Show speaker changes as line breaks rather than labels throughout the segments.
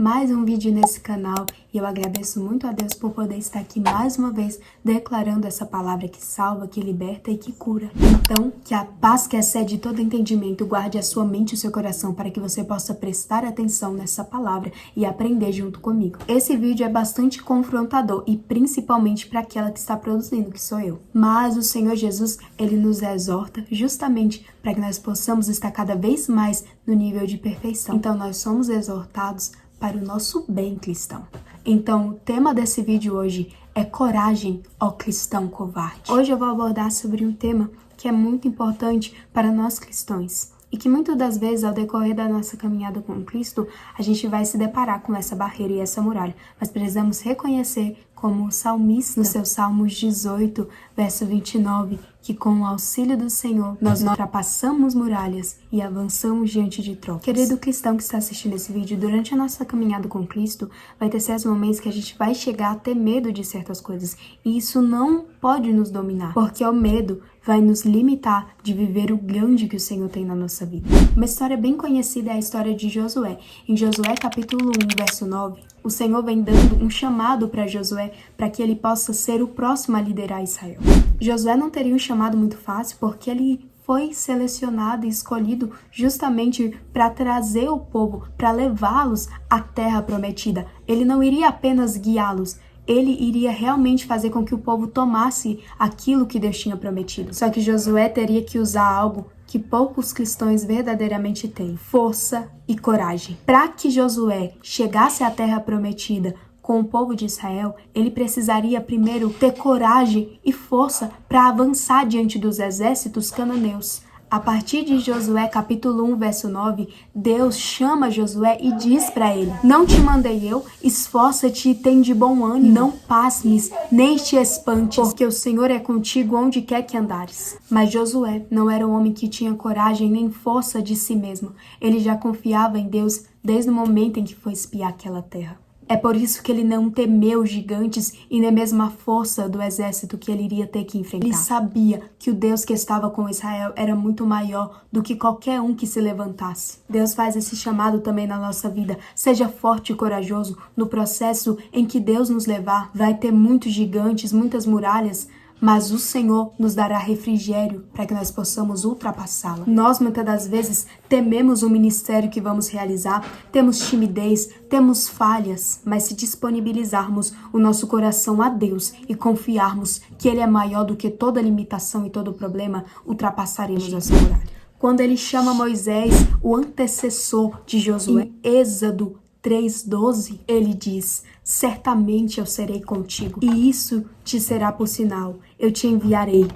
mais um vídeo nesse canal e eu agradeço muito a Deus por poder estar aqui mais uma vez declarando essa palavra que salva, que liberta e que cura. Então, que a paz que excede todo entendimento guarde a sua mente e o seu coração para que você possa prestar atenção nessa palavra e aprender junto comigo. Esse vídeo é bastante confrontador e principalmente para aquela que está produzindo, que sou eu. Mas o Senhor Jesus, ele nos exorta justamente para que nós possamos estar cada vez mais no nível de perfeição. Então, nós somos exortados para o nosso bem cristão. Então, o tema desse vídeo hoje é coragem ao cristão covarde. Hoje eu vou abordar sobre um tema que é muito importante para nós cristãos e que muitas das vezes, ao decorrer da nossa caminhada com Cristo, a gente vai se deparar com essa barreira e essa muralha. Mas precisamos reconhecer, como o salmista, no seu Salmos 18, verso 29, que com o auxílio do Senhor, nós ultrapassamos muralhas e avançamos diante de trocas. Querido cristão que está assistindo esse vídeo, durante a nossa caminhada com Cristo, vai ter certos momentos que a gente vai chegar a ter medo de certas coisas. E isso não pode nos dominar, porque o medo vai nos limitar de viver o grande que o Senhor tem na nossa vida. Uma história bem conhecida é a história de Josué. Em Josué capítulo 1, verso 9, o Senhor vem dando um chamado para Josué para que ele possa ser o próximo a liderar Israel. Josué não teria um chamado muito fácil porque ele foi selecionado e escolhido justamente para trazer o povo, para levá-los à terra prometida. Ele não iria apenas guiá-los, ele iria realmente fazer com que o povo tomasse aquilo que Deus tinha prometido. Só que Josué teria que usar algo que poucos cristãos verdadeiramente têm: força e coragem. Para que Josué chegasse à terra prometida com o povo de Israel, ele precisaria primeiro ter coragem e força para avançar diante dos exércitos cananeus. A partir de Josué capítulo 1, verso 9, Deus chama Josué e diz para ele: não te mandei eu, esforça-te e tem de bom ânimo, não pasmes, nem te espantes, porque o Senhor é contigo onde quer que andares. Mas Josué não era um homem que tinha coragem nem força de si mesmo. Ele já confiava em Deus desde o momento em que foi espiar aquela terra. É por isso que ele não temeu gigantes e nem mesmo a força do exército que ele iria ter que enfrentar. Ele sabia que o Deus que estava com Israel era muito maior do que qualquer um que se levantasse. Deus faz esse chamado também na nossa vida. Seja forte e corajoso. No processo em que Deus nos levar, vai ter muitos gigantes, muitas muralhas, mas o Senhor nos dará refrigério para que nós possamos ultrapassá-la. Nós, muitas das vezes, tememos o ministério que vamos realizar, temos timidez, temos falhas, mas se disponibilizarmos o nosso coração a Deus e confiarmos que Ele é maior do que toda limitação e todo problema, ultrapassaremos essa muralha. Quando Ele chama Moisés, o antecessor de Josué, Êxodo 3:12, ele diz: certamente eu serei contigo, e isso te será por sinal, eu te enviarei.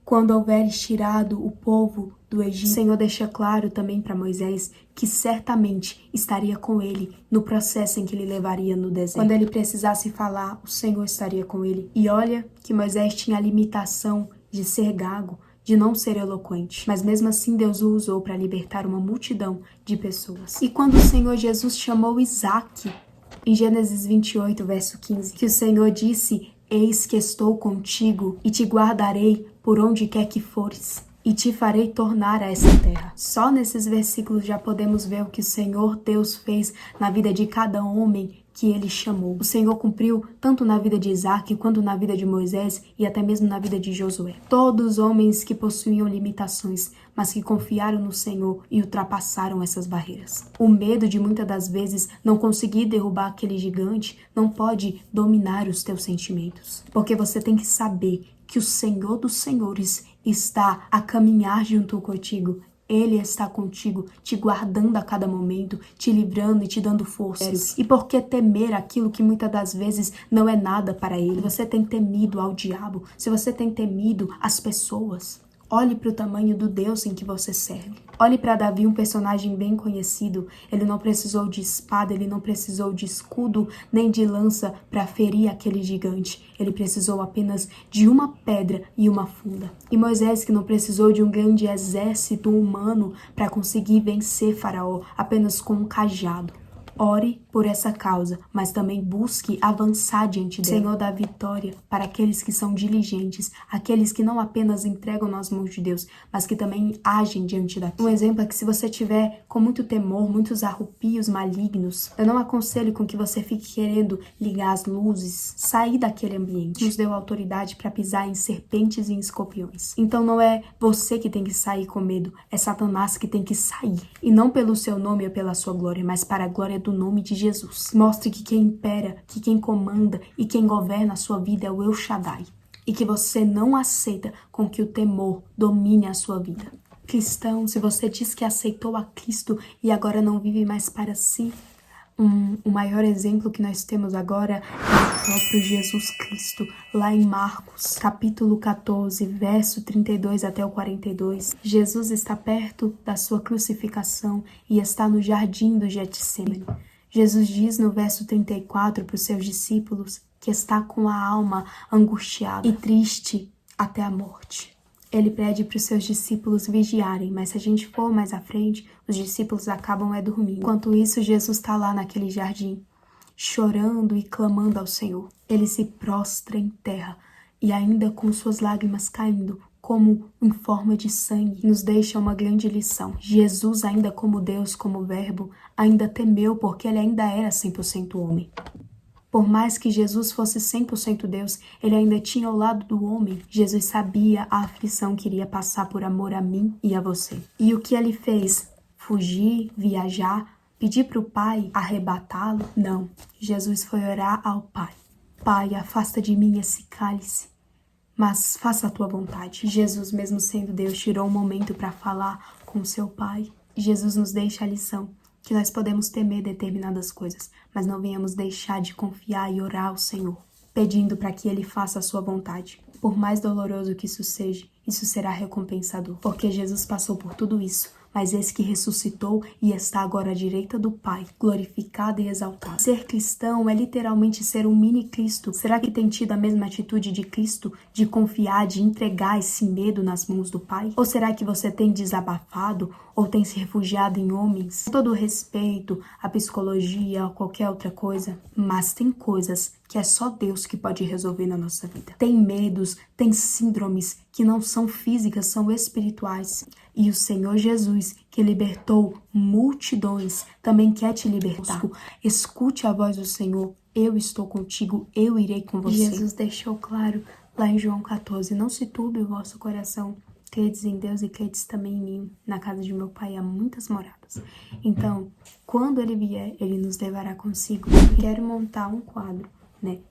Quando houveres tirado o povo do Egito, o Senhor deixa claro também para Moisés que certamente estaria com ele no processo em que ele levaria no deserto. Quando ele precisasse falar, o Senhor estaria com ele. E olha que Moisés tinha a limitação de ser gago, de não ser eloquente, mas mesmo assim Deus o usou para libertar uma multidão de pessoas. E quando o Senhor Jesus chamou Isaac, em Gênesis 28, verso 15, que o Senhor disse: eis que estou contigo e te guardarei por onde quer que fores, e te farei tornar a essa terra. Só nesses versículos já podemos ver o que o Senhor Deus fez na vida de cada homem que ele chamou. O Senhor cumpriu tanto na vida de Isaac quanto na vida de Moisés e até mesmo na vida de Josué. Todos homens que possuíam limitações, mas que confiaram no Senhor e ultrapassaram essas barreiras. O medo de muitas das vezes não conseguir derrubar aquele gigante não pode dominar os teus sentimentos, porque você tem que saber que o Senhor dos Senhores está a caminhar junto contigo. Ele está contigo, te guardando a cada momento, te livrando e te dando forças. E por que temer aquilo que muitas das vezes não é nada para ele? Você tem temido ao diabo, se você tem temido às pessoas, olhe para o tamanho do Deus em que você serve. Olhe para Davi, um personagem bem conhecido. Ele não precisou de espada, ele não precisou de escudo, nem de lança para ferir aquele gigante. Ele precisou apenas de uma pedra e uma funda. E Moisés, que não precisou de um grande exército humano para conseguir vencer Faraó, apenas com um cajado. Ore por essa causa, mas também busque avançar diante dela. Senhor, dá vitória para aqueles que são diligentes, aqueles que não apenas entregam nas mãos de Deus, mas que também agem diante daquilo. Um exemplo é que se você tiver com muito temor, muitos arrupios malignos, eu não aconselho com que você fique querendo ligar as luzes, sair daquele ambiente. Nos deu autoridade para pisar em serpentes e em escorpiões. Então não é você que tem que sair com medo, é Satanás que tem que sair. E não pelo seu nome ou pela sua glória, mas para a glória do nome de Jesus. Mostre que quem impera, que quem comanda e quem governa a sua vida é o El Shaddai. E que você não aceita com que o temor domine a sua vida. Cristão, se você diz que aceitou a Cristo e agora não vive mais para si, o maior exemplo que nós temos agora é o próprio Jesus Cristo, lá em Marcos, capítulo 14, verso 32 até o 42. Jesus está perto da sua crucificação e está no jardim do Getsêmani. Jesus diz no verso 34 para os seus discípulos que está com a alma angustiada e triste até a morte. Ele pede para os seus discípulos vigiarem, mas se a gente for mais à frente, os discípulos acabam dormindo. Enquanto isso, Jesus está lá naquele jardim, chorando e clamando ao Senhor. Ele se prostra em terra e ainda com suas lágrimas caindo, como em forma de sangue, nos deixa uma grande lição. Jesus, ainda como Deus, como Verbo, ainda temeu porque ele ainda era 100% homem. Por mais que Jesus fosse 100% Deus, ele ainda tinha ao lado do homem. Jesus sabia a aflição que iria passar por amor a mim e a você. E o que ele fez? Fugir, viajar, pedir para o Pai arrebatá-lo? Não. Jesus foi orar ao Pai. Pai, afasta de mim esse cálice, mas faça a tua vontade. Jesus, mesmo sendo Deus, tirou um momento para falar com seu Pai. Jesus nos deixa a lição que nós podemos temer determinadas coisas, mas não venhamos deixar de confiar e orar ao Senhor, pedindo para que Ele faça a sua vontade. Por mais doloroso que isso seja, isso será recompensador, porque Jesus passou por tudo isso, mas esse que ressuscitou e está agora à direita do Pai, glorificado e exaltado. Ser cristão é literalmente ser um mini Cristo. Será que tem tido a mesma atitude de Cristo, de confiar, de entregar esse medo nas mãos do Pai? Ou será que você tem desabafado ou tem se refugiado em homens? Com todo o respeito à psicologia ou qualquer outra coisa, mas tem coisas que é só Deus que pode resolver na nossa vida. Tem medos, tem síndromes que não são físicas, são espirituais. E o Senhor Jesus, que libertou multidões, também quer te libertar. Escute a voz do Senhor. Eu estou contigo, eu irei com você. Jesus deixou claro lá em João 14, não se turbe o vosso coração. Credes em Deus e credes também em mim. Na casa de meu Pai há muitas moradas. Então, quando Ele vier, Ele nos levará consigo. Eu quero montar um quadro,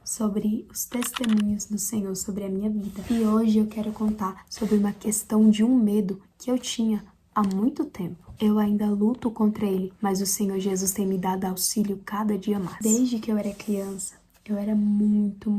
sobre os testemunhos do Senhor sobre a minha vida. E hoje eu quero contar sobre uma questão de um medo que eu tinha há muito tempo. Eu ainda luto contra ele, mas o Senhor Jesus tem me dado auxílio cada dia mais. Desde que eu era criança, eu era muito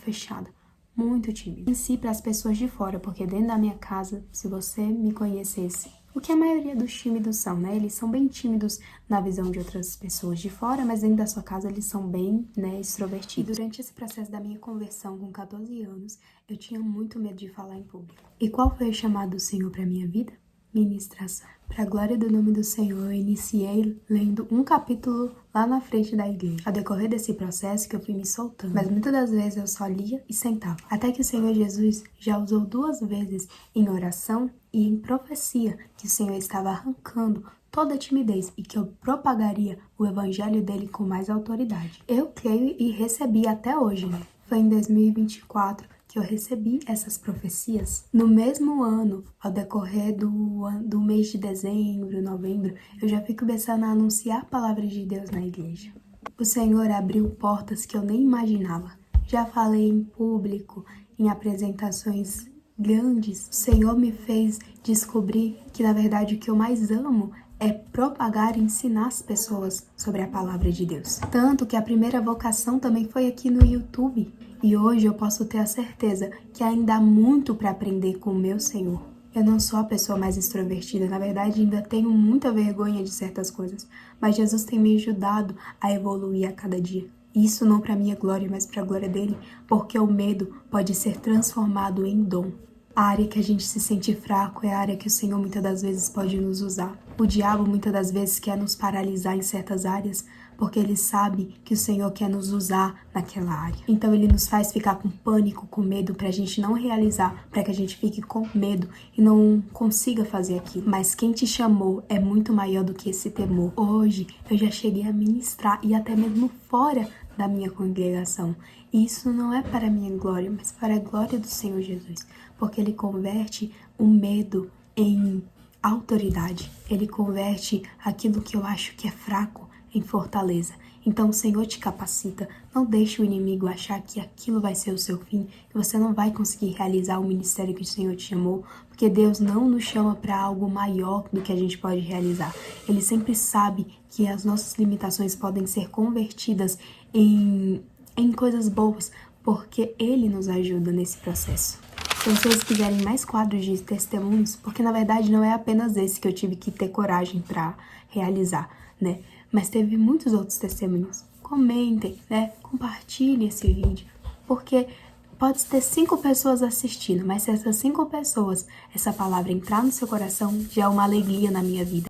fechada. Muito tímida. Em si, para as pessoas de fora, porque dentro da minha casa, se você me conhecesse, o que a maioria dos tímidos são, Eles são bem tímidos na visão de outras pessoas de fora, mas dentro da sua casa eles são bem, extrovertidos. Durante esse processo da minha conversão com 14 anos, eu tinha muito medo de falar em público. E qual foi o chamado do Senhor para minha vida? Ministração. Para a glória do nome do Senhor, eu iniciei lendo um capítulo lá na frente da igreja. Ao decorrer desse processo que eu fui me soltando, mas muitas das vezes eu só lia e sentava. Até que o Senhor Jesus já usou 2 vezes em oração e em profecia que o Senhor estava arrancando toda a timidez e que eu propagaria o evangelho dele com mais autoridade. Eu creio e recebi até hoje, Foi em 2024 que eu recebi essas profecias. No mesmo ano, ao decorrer do mês de dezembro, novembro, eu já fui começando a anunciar palavras de Deus na igreja. O Senhor abriu portas que eu nem imaginava. Já falei em público, em apresentações grandes. O Senhor me fez descobrir que, na verdade, o que eu mais amo é propagar e ensinar as pessoas sobre a palavra de Deus. Tanto que a primeira vocação também foi aqui no YouTube. E hoje eu posso ter a certeza que ainda há muito para aprender com o meu Senhor. Eu não sou a pessoa mais extrovertida, na verdade ainda tenho muita vergonha de certas coisas, mas Jesus tem me ajudado a evoluir a cada dia. Isso não para minha glória, mas para a glória dele, porque o medo pode ser transformado em dom. A área que a gente se sente fraco é a área que o Senhor muitas das vezes pode nos usar. O diabo muitas das vezes quer nos paralisar em certas áreas, porque Ele sabe que o Senhor quer nos usar naquela área. Então Ele nos faz ficar com pânico, com medo, pra gente não realizar, pra que a gente fique com medo e não consiga fazer aquilo. Mas quem te chamou é muito maior do que esse temor. Hoje eu já cheguei a ministrar e até mesmo fora da minha congregação. Isso não é para a minha glória, mas para a glória do Senhor Jesus, porque Ele converte o medo em autoridade. Ele converte aquilo que eu acho que é fraco em fortaleza. Então o Senhor te capacita. Não deixe o inimigo achar que aquilo vai ser o seu fim, que você não vai conseguir realizar o ministério que o Senhor te chamou, porque Deus não nos chama para algo maior do que a gente pode realizar. Ele sempre sabe que as nossas limitações podem ser convertidas em coisas boas, porque Ele nos ajuda nesse processo. Então, se vocês quiserem mais quadros de testemunhos, porque na verdade não é apenas esse que eu tive que ter coragem para realizar, né? Mas teve muitos outros testemunhos. Comentem, né? Compartilhem esse vídeo, porque pode ter 5 pessoas assistindo, mas se essas 5 pessoas, essa palavra entrar no seu coração, já é uma alegria na minha vida.